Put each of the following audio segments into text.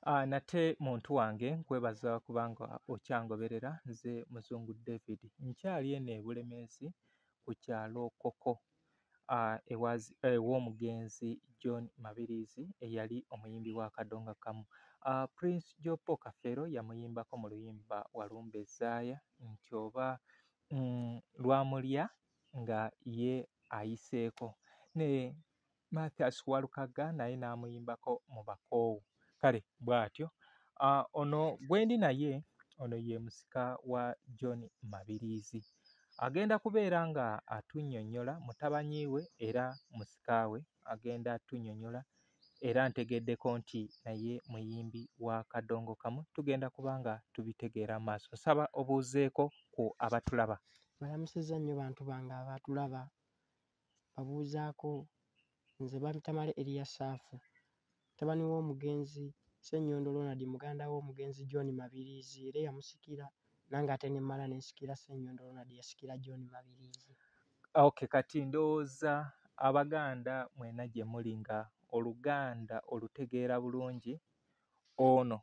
Nate muntu wange nkwebaza kubanga okyangoberera. Nze Muzungu David nkyali eno e Bulemeezi ku kyalo Koko ew'omugenzi John Mabirizi eyali omuyimbi wa Kadonga Kamu. Prince Jopo Kafeero yamuyimbako mu luyimba Walumba Ezaaya nti oba lwamulya nga ye ayiseeko, ne Mathias Walukaga naye n'amuyimbako mu Bakoowu. Kale bw'atyo ono gwendi naye ono ye musika wa John Mabirizi, agenda kubeera nga atunnyonnyola mutabanyi we era musika we, agenda atunnyonnyola era ntegeddeko nti naye muyimbi wa Kadongo Kamu. Tugenda kubanga tubitegeera maaso. Nsaba obuuzeeko ku abatulaba. Balamusizza nnyo bantu bange abatulaba, babuuzaako. Nze Babitamale Eriyasaafu, mutabani w'omugenzi Ssenyondo Ronald, muganda w'omugenzi John Mabirizi, era yamusikira nange ate ne mmala ne nsikira Ssenyondo Ronald yasikira John Mabirizi. Okay, kati ndowooza Abaganda mwena gye muli nga Oluganda olutegeera bulungi. Ono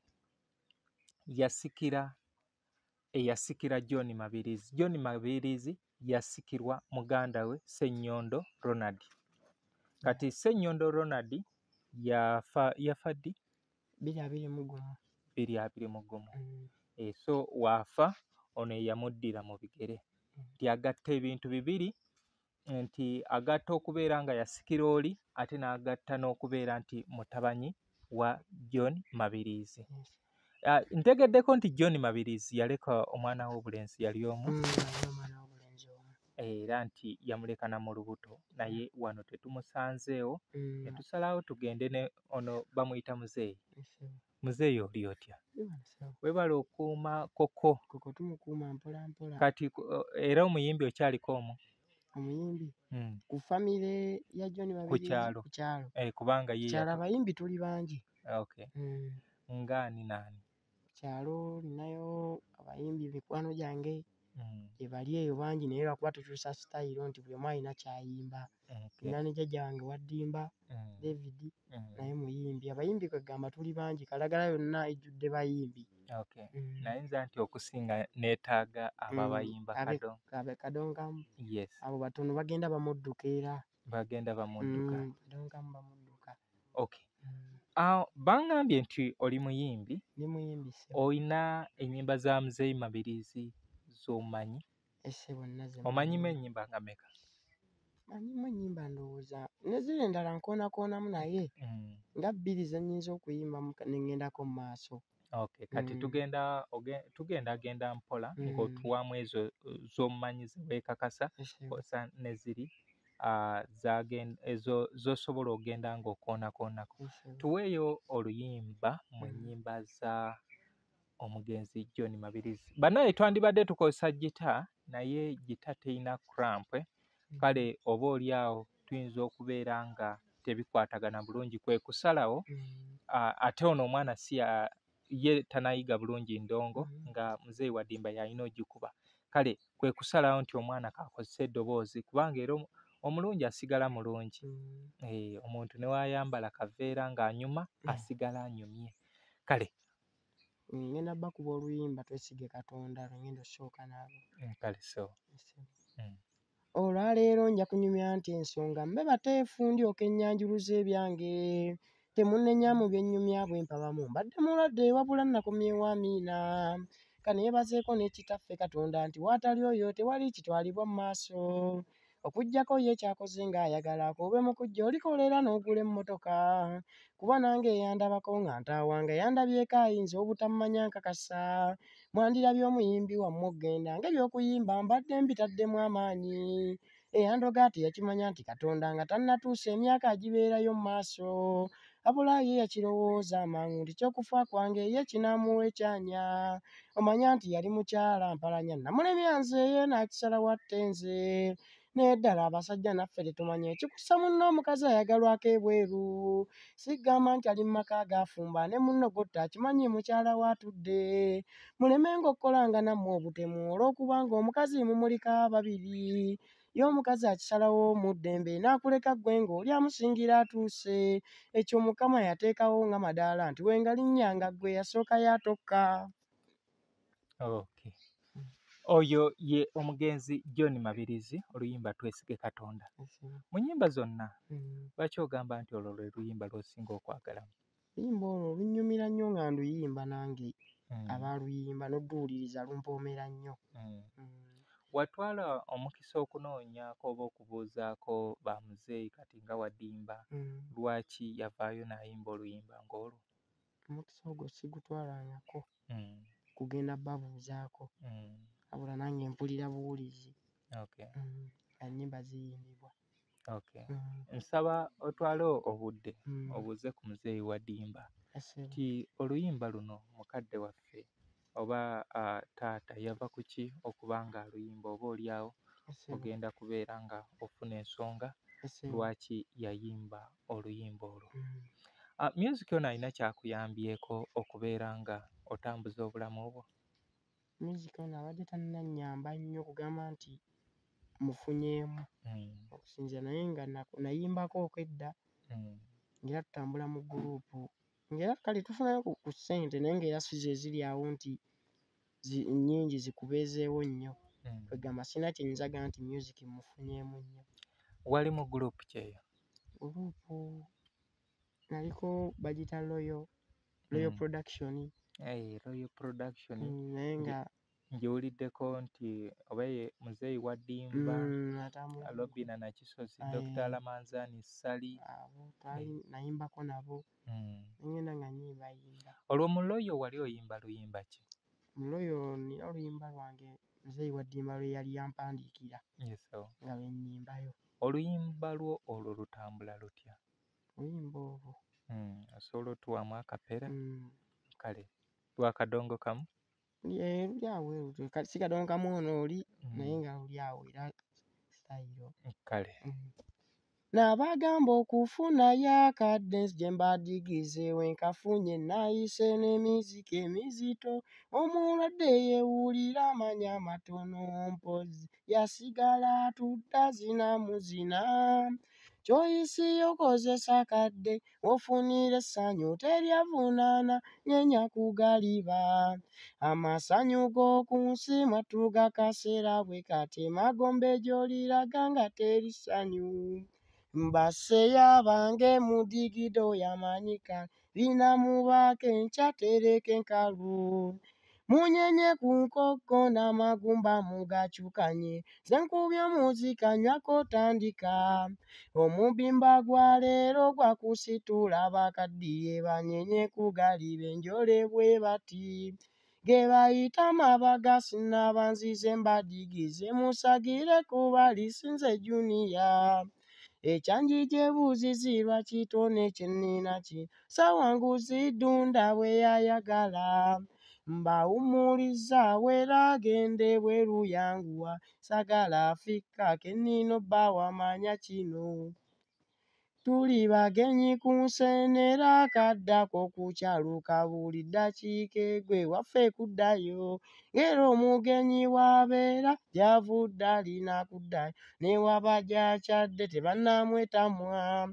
eyasikira John Mabirizi. John Mabirizi yasikirwa muganda we Ssenyondo Ronald. Kati Ssenyondo Ronald yafa ddi? 2021. So waafa ono yamuddira mu bigere nti agatta ebintu bibiri, nti agatta okubeera nga yasikira oli ate n'agatta n'okubeera nti mutabanyi wa John Mabirizi. Ntegeddeko nti John Mabirizi yaleka omwana w'obulenzi yali omu era nti yamulekana mu lubuto, naye wano tetumusanzeewo ne tusalawo tugende ne ono bamuyita muzeeyi. Muzeeyi oli otya? Webale okuuma Koko. Koko tumukuuma mpola mpola. Kati era omuyimbi okyaliko omwo? Omuyimbi ku famire ya John Mabirizi ku kyalo. Kubanga ye kyalo abayimbi tuli bangi. Okay. Ngani nani? Kyalo ninayo abayimbi mikwano gyange ebali eyo bangi, naye lwakuba tukyusa sitayiro nti buli omu alina kyayimba. Tulina ne jjajja wange Waddimba David naye muyimbi. Abayimbi kwegamba tuli bangi, Kalagala yonna ejjudde bayimbi. Okay. Naye nza nti okusinga neetaaga ababayimba Kadongo Kamu. Yes. Abo batono bagenda bamudduka era. Bagenda bamudduka. Kadongo Kamu bamudduka. Okay. Bangambye nti oli muyimbi. Ni muyimbi se. Oyina ennyimba za Muzeeyi Mabirizi z'omanyi? Ese bonna ze. Omanyimu ennyimba nga meka? Manyimu ennyimba ndowooza ne ziri endala nkoonamu naye nga bbiri ze nnyinza okuyimbamu ne ŋŋendako mu maaso. Okay, kati tugendagenda mpola ng'otuwamu ezo z'omumanyi ze weekakasa osa ne ziri z'osobola ogenda ng'okoonakoonako. Tuweeyo oluyimba mu nnyimba za omugenzi John Mabirizi. Bannaaye twandibadde tukozesa gita naye gita terina cramp. Kale oba oli awo tuyinza okubeera nga tebikwatagana bulungi, kwe kusalawo ate ono omwana si ye tanayiga bulungi ndongo nga Muzeeyi Waddimba yalina ogikuba. Kale kwe kusalawo nti omwana kakozesa eddoboozi kubanga era omulungi asigala mulungi. Omuntu ne wayambala kaveera ng'anyuma asigala anyumye. Kale ngenda bakuba oluyimba Twesige Katonda lwengenda osooka nabo. Kale so. Olwaleero nja kunyumya nti ensonga mbe bateefu ndyoka ennyanjuluza ebyange, temunnenya mu byennyumya bwe mpabamu, mbadde mulwadde wabula nnakomyewo amiina. Kaneebazeeko n'ekitaffe Katonda nti waatali oyo tewali kitwalibwa mu maaso. Okuggyako ye kyakoze ng'ayagala kobe mu kujja olikolera n'ogula emmotoka. Kuba nange yandabako nga ntaawanga yandabyeko ayinza obutamanya nkakasa. Mwandirabye omuyimbi wammwe ogenda ng'ebyokuyimba mbadde mbitaddemu amaanyi. Eyandoga ati yakimanya nti Katonda nga tannatuusa emyaka agibeerayo mu maaso. Abula ye yakirowooza amangu nti ky'okufa kwange ye kinaamuwa ekyanya. Omanya nti yali mukyala mpalanya namulemya nze ye n'akisalawo atte nze. Naye ddala abasajja naffe tetumanya ekikussa munno omukazi ayagalwako ebweru. Sigamba nti ali mu maka agafumba ne munno gotta akimanyi mukyala waatudde. Mulemenga okukolanga nammwe obutemu olw'okuba ng'omukazi mumulika babiri. ye omukazi akisalawo mu ddembe n'akuleka ggwe ng'oli amusingira atuuse. Ekyo Mukama yateekawo nga madaala nti wenga linnyanga ggwe yasooka yatokka. Okay. Oyo ye omugenzi John Mabirizi, oluyimba Twesige Katonda. Mu nnyimba zonna lwaki ogamba nti olwo lwe luyimba lw'osinga okwagalamu? Oluyimba olwo lunnyumira nnyo nga nduyimba nange abaaluyimba n'odduwuliriza lumpoomera nnyo. Watwala omukisa okunoonyaako oba okubuuzaako ba muzeeyi kati nga Wadimba lwaki yavaayo n'ayimba oluyimba ng'olwo? Omukisa ogwo sigutwalangako kugenda babuuzaako, wabula nange mpulira buwulizi ennyimba ziyimbibwa. Okay. Nsaba otwale obudde obuuze ku muzeeyi Wadimba nti oluyimba luno mukadde waffe oba taata yava ku ki okuba nga aluyimba, oba oliawo ogenda kubeera nga ofuna ensonga lwaki yayimba oluyimba olwo. Music ono alina kyakuyambyeko okubeera nga otambuza obulamu bwo? Music ono abadde tannannyamba nnyo kugamba nti mufunyeemu okusinzira, naye nga nayimbako okwedda ng'era tutambula mu guruupu ng'era kale tufunayo ku ssente, naye ng'era si ze ziri awo nti nnyingi zikubeezeewo nnyo. Kwegamba sirina kye nnyinza gamba nti music mufunyeemu nnyo. Wali mu guruupu ki eyo? Guruupu naliko bagiyita Royal Production. Royal Production. Naye nga ngiwuliddeko nti oba ye muzeeyi Wadimba, Robina Nakisozi, Dr. Lamanzani Sali. Abo nayimbako nabo. Ngenda nga nnyimbayimba. Olwo mu Royal wali oyimba luyimba ki? Mu Royal nina oluyimba lwange muzeeyi Wadimba lwe yali yampandiikira nga lwe nnyimbayo. Oluyimba lwo olwo lutambula lutya? Oluyimba olwo osobola otuwamu akapera? Kale lwa kadongo kamu? Luli awo si kadongo kamu ono oli naye nga luli awo era sitayiro. Kale n'abagamba okufunayo akadde nzije mbadigize wenkafunye nayise n'emiziki emizito, omulwadde yeewulira amanya amatono mpozi yasigala atudde azinamuzina. Ky'oyisiyo kozesa kadde ofunire essanyu teryavunaana nyenya kugaliba. Amasanyu g'oku nsi mwatuga kaseera bwe kati emagombe gy'oliraga nga teri ssanyu. Mbasseyo abange mudigido yamanyika binamubaako enkya tereka enkalu. Munyenye ku nkoko n'amagumba mugakyukanye ze nkubye omuzika nywako tandika. Omubimba gwa leero gwakusitula abakaddiye banyenye kugaliba enjole bwe bati. Ge bayita amabaga sinaba nzize mbadigize musagire kuba lisinze Junior. Ekyanjije buzizi lwakitone kyennina ki sawanguzi Dunda bwe yayagala. Mbawumuliza weeragende bweru yanguwa sagala Afrika kennino bba wamanya kino. Tuli bagenyi ku nsenera akaddako kukyaluka buli ddakiika egwe waffe kuddayo. Ng'era omugenyi w'abeera gy'avudde alina kuddayo ne waba gy'akyadde tebannamwetamwa.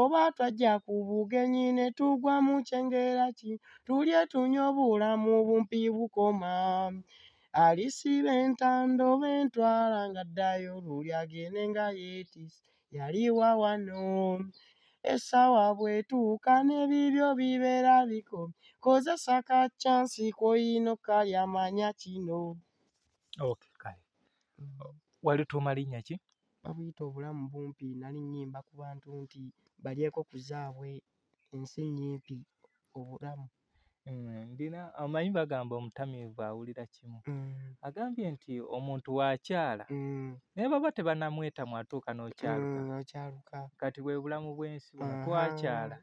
Oba twajja ku bugenyi ne tugwa mu kyengera ki tulye tunywe obulamu bumpi bukoma. Alisiba entando bentwala ng'addayo luli agende nga yeetisse yaliwa wano. Essaawa bw'etuuka n'ebibyo bibeera bikomye kozesa ka chansi koyino kali amanya kino. Okay, kale walituuma linnya ki? Babuyita obulamu bumpi. Nali nnyimba ku bantu nti balyeko ku zaabwe ensi nnyimpi obulamu. Ndina amanyi bagamba omutamiivu awulira kimu. Agambye nti omuntu waakyala naye baba tebannamwetamu atuuka n'okyaluka. Kati bwe bulamu bw'ensi buno twakyala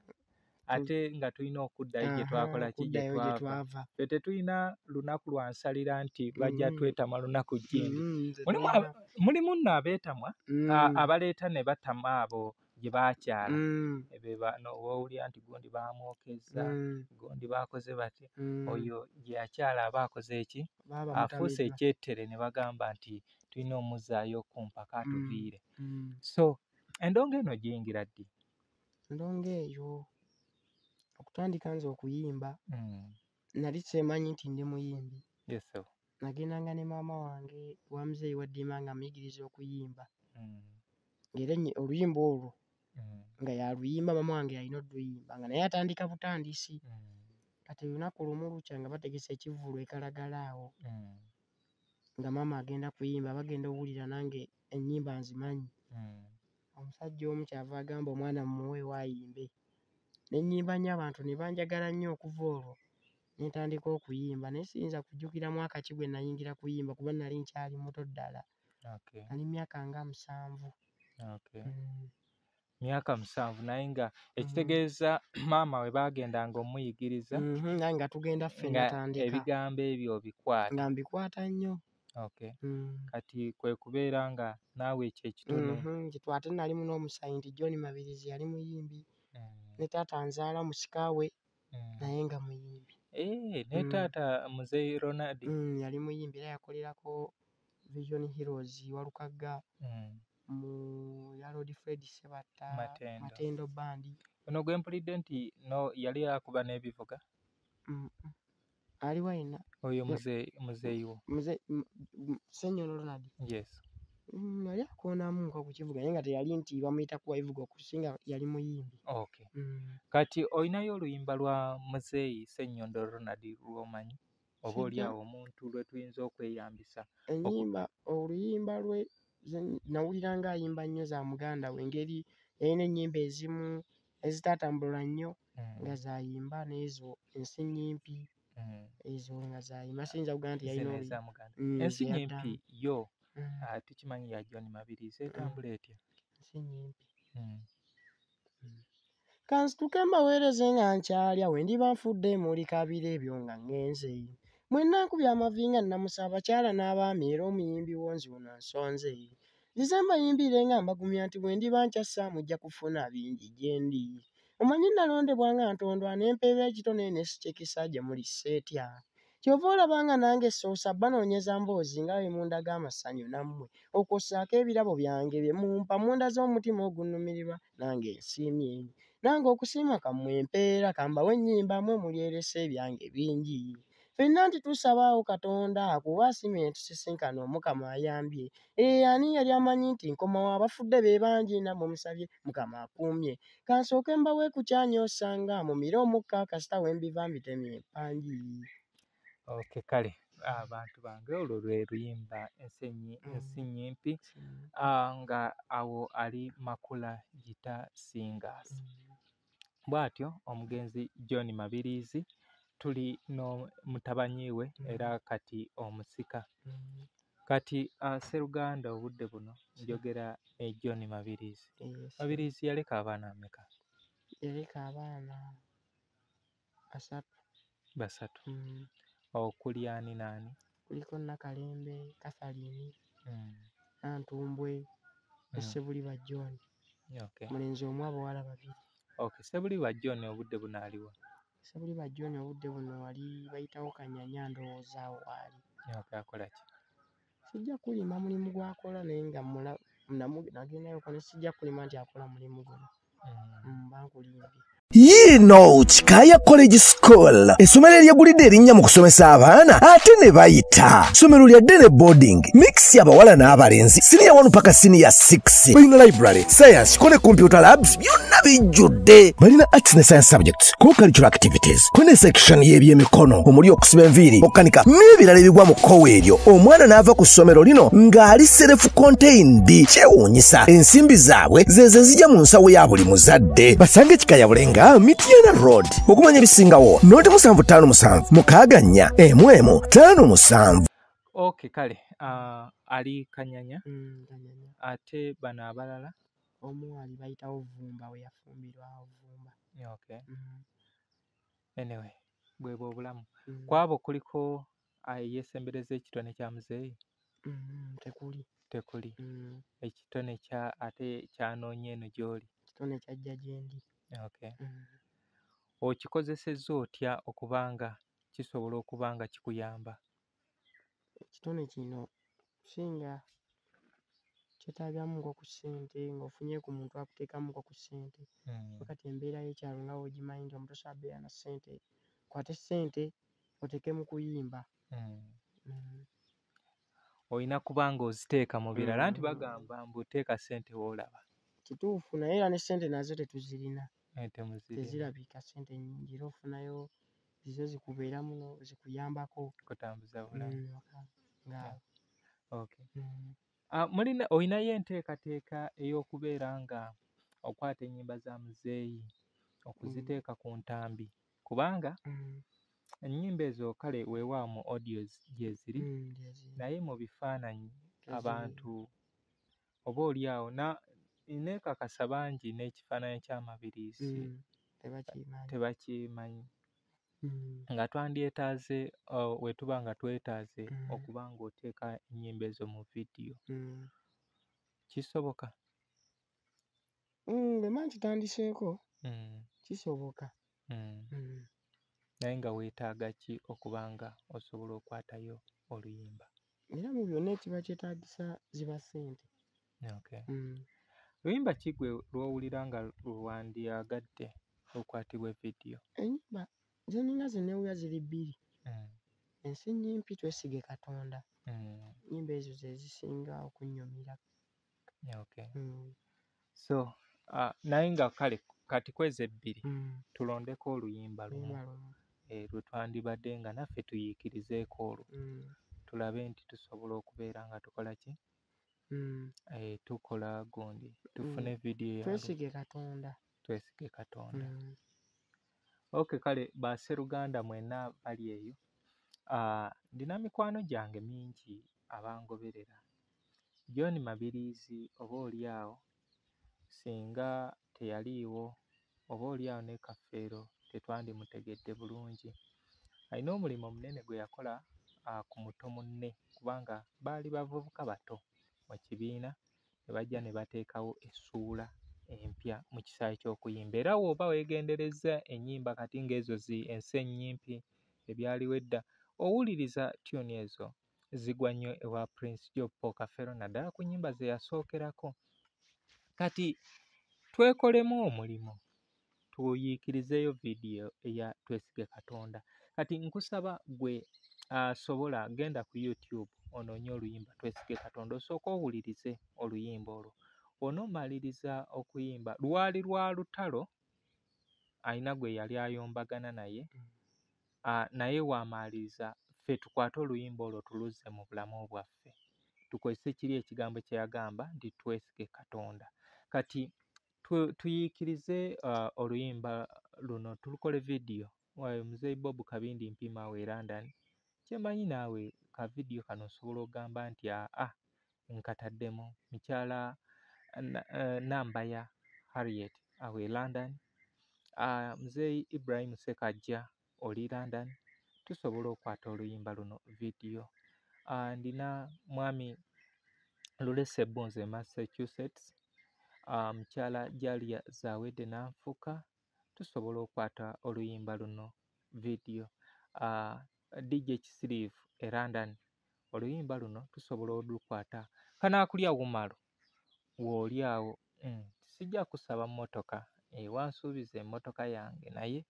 ate nga tulina okuddayo gye twakola ki gye twava. Ffe tetulina lunaku lwansalira nti bajja twetama lunaku jjindi. Mulimu nno abeetamwa abaleeta ne batama abo gye baakyala. Owulira nti gundi baamwokeza, gundi baakoze batya. Oyo gye yakyala aba akoze eki? Afuuse ekyettere ne bagamba nti tulina omuzaayo ku mpaka atuviire. Mm. So endongo eno giyingira ddi? Endongo eyo okutandika nze okuyimba Mm. nali semanyi nti ndi muyimbi. Yes, so. Nagendanga ne maama wange wa muzeeyi wa Ddima nga muyigiriza okuyimba. Mm. Ng'era oluyimba olwo Mm. nga yaluyimba maama wange yalina odduyimba nga naye atandika butandisi. Mm. Kati olunaku lumu lukya nga bategese ekivvulu ekalagala awo Mm. nga maama agenda kuyimba bagenda owulira nange ennyimba nzimanyi. Mm. Omusajja omu kyava agamba omwana mumuwe waayimbe. Ne nnyimba nnyo abantu ne banjagala nnyo okuva olwo ne ntandika okuyimba naye siyinza kujjukira mwaka ki gwe nayingira kuyimba kuba nali nkyali muto ddala. Okay. Nali myaka nga 7. Okay. Mm. Myaka 7 naye nga ekitegeeza maama we bagendanga omuyigiriza Naye nga tugenda ffe nga natandika ebigambo ebyo obikwata. nga mbikwata nnyo. Okay. Kati kwe kubeera nga naawe ekyo ekitono. Ate nalimu n'omusayi nti John Mabirizi yali muyimbi ne taata nzaala musika we naye nga muyimbi. Ne taata muzeeyi Ronald yali muyimbi era yakolerako Vision Heroes Walukagga mu ya Lord Fred Sebatta Matendo Band. Ono gwe mpulidde nti no yali akuba n'ebivuga. Ali waina oyo muzeeyi wo Ssenyondo Ronald. Yes. Yali akoonamu nko ku kivuga naye nga teyali nti bamuyita kuwa bivuga okusinga yali muyimbi. Okay. Kati olinayo oluyimba lwa muzeeyi Ssenyondo Ronald lw'omanyi oba oli awo omuntu lwe tuyinza okweyambisa? Ennyimba oluyimba lwe nawulira ng'ayimba nnyo za muganda we engeri yalina ennyimba ezimu ezitaatambula nnyo nga zayimba n'ezo ensi nnyimpi ezo nga zayimba siyinza kugamba nti yalina ensi nnyimpi yo tukimanyi ya John Mabirizi etambula etya ensi nnyimpi. Kansituke mbaweereze nga nkyalya we ndiba nfudde muli kabira ebyo nga ngenze mwenna nkubya amavinga nnamusa abakyala n'abaami era omuyimbi wonzi ono nsonze zize mbayimbire nga mbagumya nti bwe ndiba nkyassa mujja kufuna bingi gye ndi omanyi nalondebwa nga ntondwa n'empeebwa ekitone ne sikikisa gye muli seetya kyova olabanga nange essoosa banoonyeza mboozi nga bwe mundaga amasanyu nammwe okwosaako ebirabo byange bye mumpa munda z'omutima ogunnumirirwa nange nsiimye nange okusiima kammwe empeera kambawe ennyimba mwe mulyeresa ebyange bingi ffenna nti tusabaawo Katonda kuba asiimye ne tusisinkana Omukama ayambye ani yali amanyi nti nkomawo abafudde be bangi nammwe musabye Mukama akuumye kansooke mbawe ku kyanyosanga mumire omukka kasita we mbiva mbitemye empangi. Okay, kale abantu bange olwo lwe luyimba ensi nnyimpi nga awo ali Makula Guitar Singers. Bw'atyo omugenzi John Mabirizi tuli no mutabanyi we era kati omusika. Kati Sseruganda obudde buno njogera John Mabirizi. Mabirizi yaleka abaana ameka? Yaleka abaana 3. Okuli ani naani? Kuliko Nakalembe, Catherine, Nantumbwe ne Ssebuliba John. Okay. Mulenzi omu abawala 2. Okay, Ssebuliba John obudde buno aliwa? Ssebuliba John obudde buno wali bayitawo Kanyanya ndowooza awo waali. Okay, akola ki? Sijja kulima mulimu gw'akola naye nga nagendayo ne sijja kulima nti akola mulimu guno. Bankulimbye. Yino Kikaya College School essomero eryegulidde erinnya mu kusomesa abaana ate ne bayita ssomero lya ddene boarding mix abawala n'abalenzi senior 1 paka senior 6 balina library science ko ne computer labs byonna bijjudde balina arts ne science subjects co-curricular activities ko ne section y'ebyemikono omuli okusiba enviiri okukanika n'ebirala ebigwa mu kkowe eryo omwana n'ava ku ssomero lino ng'ali self contained kyewuunyisa ensimbi zaabwe ze zijja mu nsawo ya buli muzadde basange Kikaya Bulenga Mityana Road okumanya ebisingawo noti 757 mukaganya emwemu 57. Okay, kale ali Kanyanya ate bano abalala omu ali bayitawo Vumba we yafumbirwa Vumba. Okay. Anyway bwebwe obulamu kwabo kuliko yesembereza ekitone kya muzeeyi? Tekuli. Ekitone ate kyanoonye eno gy'oli? Ekitone kyajja gye ndi. Okay. Okikozesezza otya okubanga kisobola okuba nga kikuyamba? Ekitone kino singa kyetaagamu ku ssente ng'ofunye ku muntu akuteekamuko ku ssente. Kati embeera y'ekyalo nga bw'ogimanyi nti omuntu tosobola na ssente, kwate ssente oteeke mu kuyimba. Olina kuba ng'oziteeka mu birala nti bagamba mbu teeka ssente w'olaba. Kituufu naye era ne ssente nazo tetuzirina. Temuzirina. Tezirabika ssente nnyingi era ofunayo zizo zikubeeramu zikuyambako kutambuza bulamu. nga Okay. Olinayo enteekateeka ey'okubeera nga okwata ennyimba za muzeeyi okuziteeka ku ntambi kubanga ennyimba ezo kale weewaawo mu audios gye ziri naye mu bifaananyi abantu oboolyawo neekakasa bangi n'ekifaananyi ky'amabirizi tebakimanyi nga twandyetaaze we tuba nga twetaaze okuba ng'oteeka ennyimba ezo mu vidiyo. Kisoboka? Bwe mba nkitandiseeko kisoboka. Naye nga weetaaga ki okuba nga osobola okwatayo oluyimba? Era mu byonna ekiba kyetaagisa ziba ssente. Okay. Luyimba ki gwe lw'owulira nga lwandyagadde lukwatibwa vidiyo? Ennyimba ze nnyinga ze neewuya ziri bbiri. Ensi nnyimpi twesige Katonda. Ennyimba ezo ze zisinga okunnyumira. Okay. So naye nga kale kati kwezi ebbiri tulondeko oluyimba lumu lwe twandibadde nga naffe tuyiikirizeeko olwo tulabe nti tusobola okubeera nga tukola ki? Tukola gundi tufune vidiyo twesige Katonda. Twesige Katonda. Okay, kale basseruganda mwenna bali eyo, ndina mikwano gyange mingi abangoberera. John Mabirizi oboolyawo singa teyaliiwo oboolyawo ne Kafeero tetwandimutegedde bulungi. Alina omulimu omunene gwe yakola ku muto munne kubanga baali bavubuka bato mu kibiina ne bajja ne bateekawo essuula empya mu kisaawe ky'okuyimba. Era bw'oba weegenderezza ennyimba kati ng'ezo ensi ennyimpi ebyaliwo edda, owuliriza tyuni ezo zigwa nnyo ewa Prince Job Kafeero naddala ku nnyimba ze yasookerako. Kati twekolemu omulimu tuyiikirizeeyo vidiyo eya Twesige Katonda. Kati nkusaba gwe asobola genda ku YouTube onoonye oluyimba Twesige Katonda osooke owulirize oluyimba olwo. Onoomaliriza okuyimba lwali lwa lutalo, alina gwe yali ayombagana naye, naye wamaaliriza ffe tukwate oluyimba olwo tuluzze mu bulamu bwaffe. Tukozese kiri ekigambo kye yagamba nti twesige Katonda. Kati tuyiikirize oluyimba luno tulukole vidiyo. Muzeeyi Bob Kabindi mpima we London. Kyemanyi naawe ka vidiyo kano osobola okugamba nti nkataddemu mukyala Nambaya Harriet awe London, muzeeyi Ibrahim Sekajja oli London, tusobola okwata oluyimba luno vidiyo. Ndina mwami Lulese Bunze Massachusetts, mukyala Jalia Zawedde Nanfuka, tusobola okwata oluyimba luno vidiyo. DJ Kisiriivu e London, oluyimba luno tusobola olukwata. Kanaakulya Wumalo w'oli awo, sijja kusaba mmotoka, wansuubiza emmotoka yange naye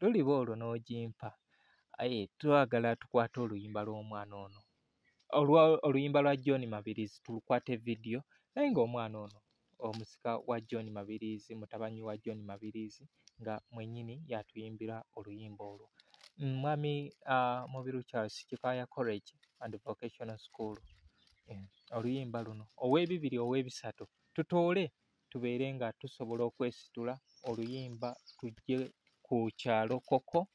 luliba olwo n'ogimpa. Twagala tukwate oluyimba lw'omwana ono, oluyimba lwa John Mabirizi tulukwate vidiyo, naye ng'omwana ono omusika wa John Mabirizi, mutabani wa John Mabirizi, nga mwennyini yatuyimbira oluyimba olwo. Mwami Mubiru Charles Kikaaya College and Vocational School, oluyimba luno ow'ebibiri ow'ebisatu tutoole tubeere nga tusobola okwesitula oluyimba tujje ku kyalo koko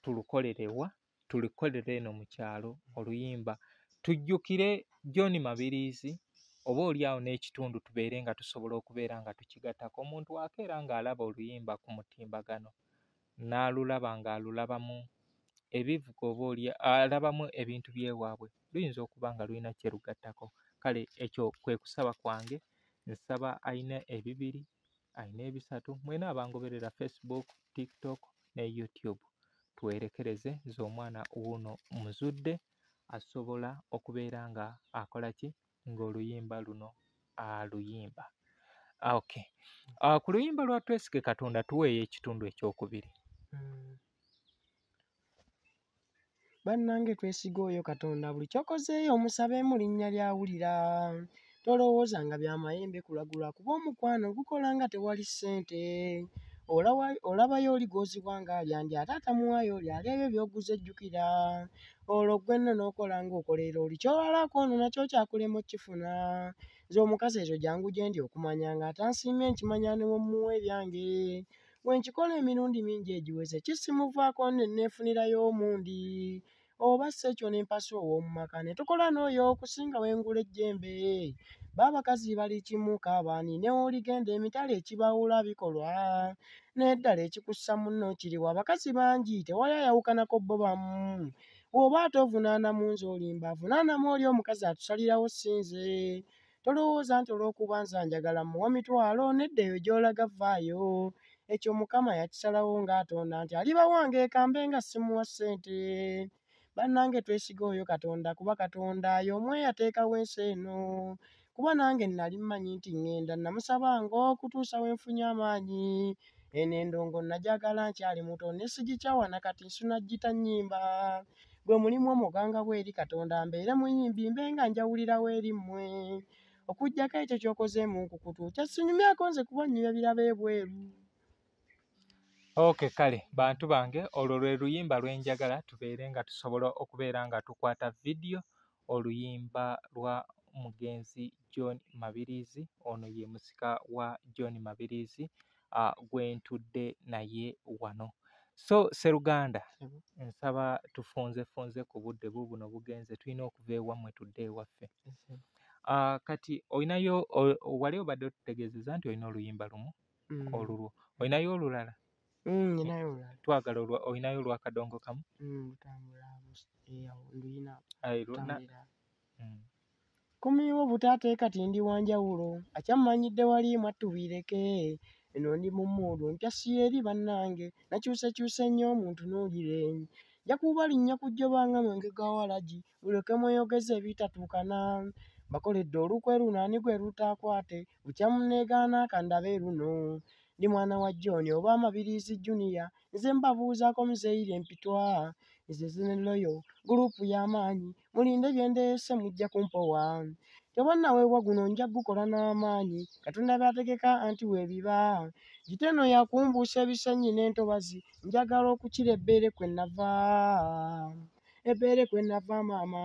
tulukolerewa tulikolere eno mu kyalo oluyimba tujjukire John Mabirizi, oboolyawo n'ekitundu tubeere nga tusobola okubeera nga tukigattako. Omuntu wakeera ng'alaba oluyimba ku mutimbagano n'alulaba ng'alulabamu ebivuga alabamu ebintu by'ewaabwe, luyinza okuba nga lulina kye lugattako. Kale ekyo kwe kusaba kwange, nsaba alina ebibiri, alina ebisatu, mwena abangoberera Facebook, TikTok ne YouTube, twerekereze nze omwana wuuno muzudde asobola okubeera nga akola ki? ng'oluyimba luno aluyimba. Okay. Ku luyimba lwa Twesige Katonda tuweeyo ekitundu ekyokubiri. Bannange twesiga oyo Katonda buli kyokozeeyo omusabeemu linnya lyawulira. Tolowooza nga byamayembe kulagula kuba omukwano gukola nga tewali ssente. Olabayo oligozibwa ng'alyandi ate atamuwayo oli aleba by'oguze ejjukira. Olwo gwe nno n'okola ng'okoleera oli ky'olwalako ono nakyo kyakulema okkifuna. Nze omukazi ekyo jangu gye ndi okumanya ng'atansiimye nkimanya ne bw'omuwa ebyange. Bwe nkikola emirundi mingi egiweze kisimuvaako nne neefunirayo omundi. Oba si ekyo ne mpasa ow'omu maka ne tukola n'oyo okusinga wengula ejjembe. Baabakazi bali kimu kaabaani ne woligenda emitala ekibawula bikolwa. N'eddala ekikussa munno kiriwa abakazi bangi tewali ayawukanako bo bamu. Bw'oba ate ovunaana mu nze olimba avunaanamu oli omukazi atusalirawo ssinze. Tolowooza nti olw'okuba nze njagala muwa mitwalo nedda eyo gy'olaga vaayo. Ekyo Mukama yakisalawo ng'atonda nti aliba wange kambe nga simuwa ssente. Bannange twesiga oyo Katonda kuba Katonda y'omu eyateekawo ensi eno. Kuba nange nali mmanyi nti ŋŋenda namusabanga okutuusa we nfunye amaanyi. Eno endongo najagala nkyali muto ne sigikyawa na kati nsuna gitannyimba. Gwe mulimu omuganga bw'eri Katonda mbeere muyimbi mbe nga njawulirawo eri mmwe. Okuggyako ekyo ky'okozeemu nkukutu kyasinyumyako nze kuba nnyuya biraba ebweru. Okay, kale bantu bange olwo lwe luyimba lwenjagala tubeere nga tusobola okubeera nga tukwata vidiyo oluyimba lwa mugenzi John Mabirizi. Ono ye musika wa John Mabirizi gwe ntudde naye wano. So Sseruganda, nsaba tufunze ku budde buno bugenze tulina okuva ewammwe tudde ewaffe. Kati olinayo wali obadde otutegeezeza nti olina oluyimba lumu olulwo. Olinayo olulala? Ninayo olulala. Twagala olinayo olwa kadongo kamu? Kumiwo butaate kati ndi wanjawulo akyamanyidde wali mwattubiireke eno ndi mu mmuudu ntyasiye eri bannange nakyusekyuse nnyo omuntu n'olire nja kuba linnya kujjobanga mwenge gwa walagi buleke mweyogeze ebitatuukana bakoledde olukwe luno ani gwe lutaakwate bukyamuneegaana akandabe luno ndi mwana wa John oba Mabirizi Junior nze mbabuuzaako muzeeyire mpitwa nze zineloyo gurupu y'amaanyi mulinde bye ndeese mujja kumpowa tebannaweebwa guno nja gukola n'amaanyi Katonda byategeka anti weebiba giteno yakumbuusa ebisenyi n'entobazi njagala okukira ebbeere kwe nava maama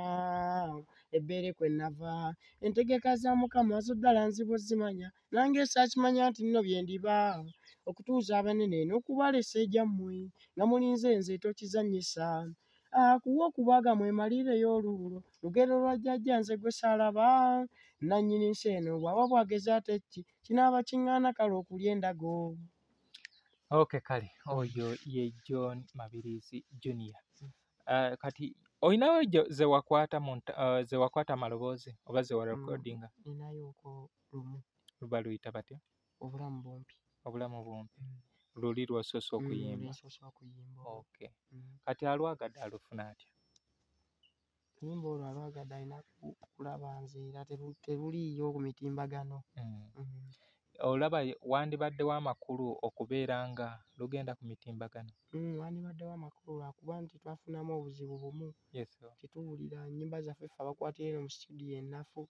ebbeere kwe nava entegeka za Mukama zo ddala nzibu zimanya nange saakimanya nti nno bye ndiba okutuuza abanene n'okubalesa egyammwe nga mulinze nze tokizannyisa kuwa okubaga mwemaliireyo oluulo lugero lwa jjajja nze gwe saalaba nannyini nsi eno bw'aba bwageza ate ki kinaaba kiŋŋaana kale okulya endago. Okay, kale oyo ye John Mabirizi Junior. Kati olinawo ze wakwata maloboozi oba ze warekodinga? Ninayoko lumu. Luba luyita batya? Obulamu bumpi. Obulamu bumpi. Luli lw'osoose okuyimba? Okay. Kati alwagadde alufuna atya? Oluyimba olwo alwagadde alina kulaba nze era teruliiyo ku mitimbagano. Olaba wandibaddewo amakulu okubeera nga lugenda ku mitimbagano? Wandibaddewo amakulu lwakuba nti twafunamu obuzibu bumu. Yes. Tetuwulira nnyimba zaffe ffe abakwatira eno mu studio ennafu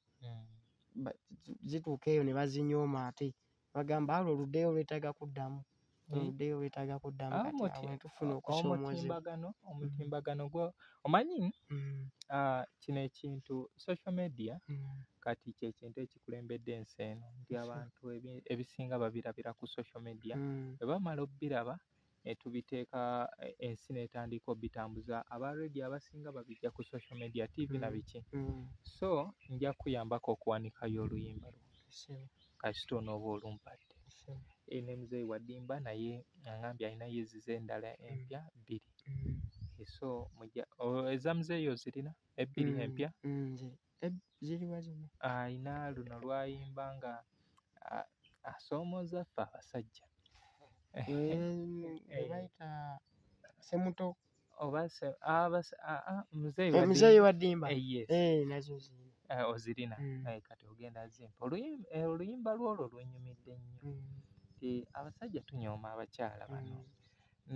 zituuka eyo ne bazinyooma ate bagamba alo oluddeyo lwetaaga kuddamu. Oluddeyo lwetaaga kuddamu kati awo tufuna okusoomozebwa. Omutimbagano gwo omanyi kino ekintu social media kati kyekintu ekikulembedde ensi eno nti abantu ebisinga babirabira ku social media bwe bamala obbiraba ne tubiteeka ensi n'etandika obbitambuza aba radio abasinga babijja ku social media TV na biki so nja kuyambako okuwanikayo oluyimba lwo kasita onooba olumpadde ne muzeeyi Wadimba naye angambye alinayo ezize endala empya 2 so eza muzeeyi ozirina 2 empya? Ziriwa zino? Alina luno lwayimba nga asoomooza ffe abasajja bayita Semuto oba muzeeyi Wadimba nazo zirina. ozirina kati ogenda zimpa oluyimba lwolwo lunyumidde nnyo abasajja tunyooma abakyala bano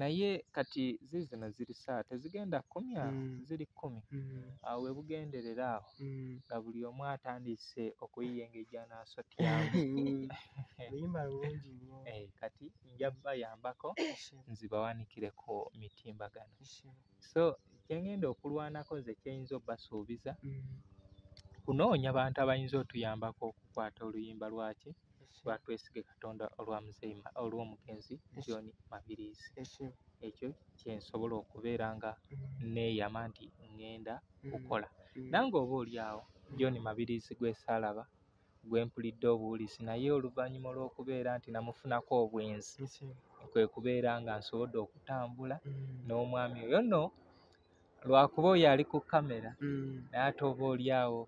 naye kati zizino ziri saa tezigenda 10 ziri 10 awo webugenderera awo nga buli omu atandise okuyiyengejja n'asotyamu oluyimba lulungi nnyo kati nja bayambako nzibawanikireko mitimbagano so kyengenda okulwanako nze kyeyinza obbasuubiza kunoonya bantu abayinza otuyambako okukwata oluyimba lwaki lwatwesige Katonda olw'omugenzi John Mabirizi ekyo kyensobola okubeera nga neeyama nti ŋŋenda kukola nange oba oli awo John Mabirizi gwesaalaba gwempulidde obuwulizi naye oluvannyuma olw'okubeera nti namufunako obwenzi kwe kubeera nga nsobodde okutambula n'omwami oyo nno lwakuba oyo ali ku kamera naye ate oba oli awo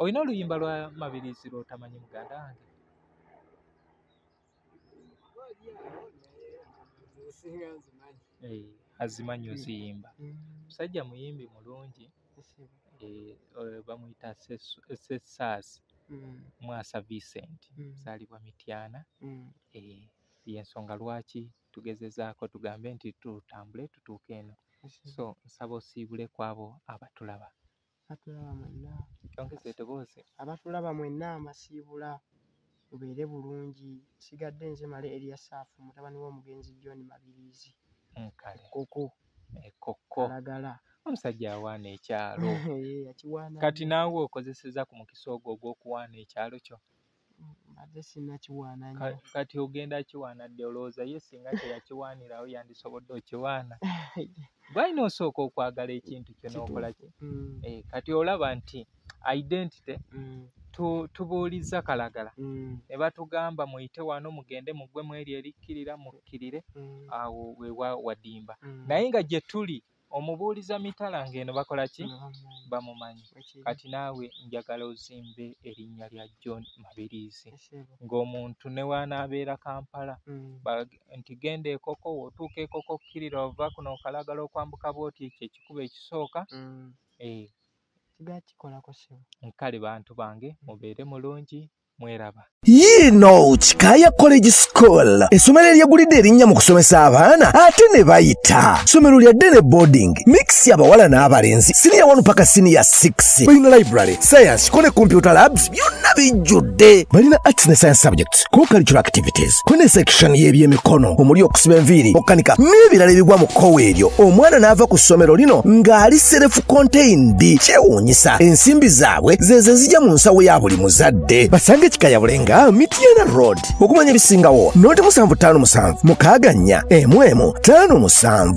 olina oluyimba lwa Mabirizi lw'otamanyi muganda wange azimanyi oziyimba musajja muyimbi mulungi bamuyita Sessaasi Mwasa Vincent zaalibwa Mityana yensonga lwaki tugezezaako tugambe nti tutambule tutuuke eno so nsaba osiibule ku abo abatulaba mwenna kyongeza etoboozi abatulaba mwenna amasiibula mubeere bulungi sigadde nze male Eriasaafu mutabani w'omugenzi John Mabirizi kale koko kalagala omusajja awaana ekyalo kati naawe okozeseza ku mukisa ogwo ogw'okuwaana ekyalo kyo ate sinnakiwaana nnyo kati ogenda kiwaana dde olowooza ye singa teyakiwaanirawo yandisobodde okiwaana bwalina osooka okwagala ekintu kyo n'okola ki kati olaba nti identity tubuuliza kalagala ne batugamba muyite wano mugende mugwe mweri erikkirira mukkirire awo wewa wadimba naye nga gye tuli omubuuliza mitala ng'eno bakola ki bamumanyi kati naawe njagala ozimbe erinnya lya John Mabirizi ng'omuntu ne wanaabeera Kampala nti genda ekoko w'otuuka ekoko kkirira ova kuno okalagala okwambuka bw'oti ekyo ekikuba ekisooka kigakikolako sebo kale bantu bange mubeere mulungi mweraba Yino Kikaya College School essomero eryegulidde erinnya mu kusomesa abaana ate ne bayita ssomero lya Dene Boarding mix y'abawala n'abalenzi senior 1 paka senior 6 balina library science ko ne computer labs byonna bijjudde balina arts ne science subjects co-curricular activities ko ne section y'ebyemikono omuli okusiba enviiri okukanika n'ebirala ebigwa mu kkowe eryo omwana n'ava ku ssomero lino ng'ali self contained kyewuunyisa ensimbi zaabwe zeze zijja mu nsawo ya buli muzadde basange Kikaya Bulenga Mityana Road okumanya ebisingawo noti 757 mukaaga 4 11 57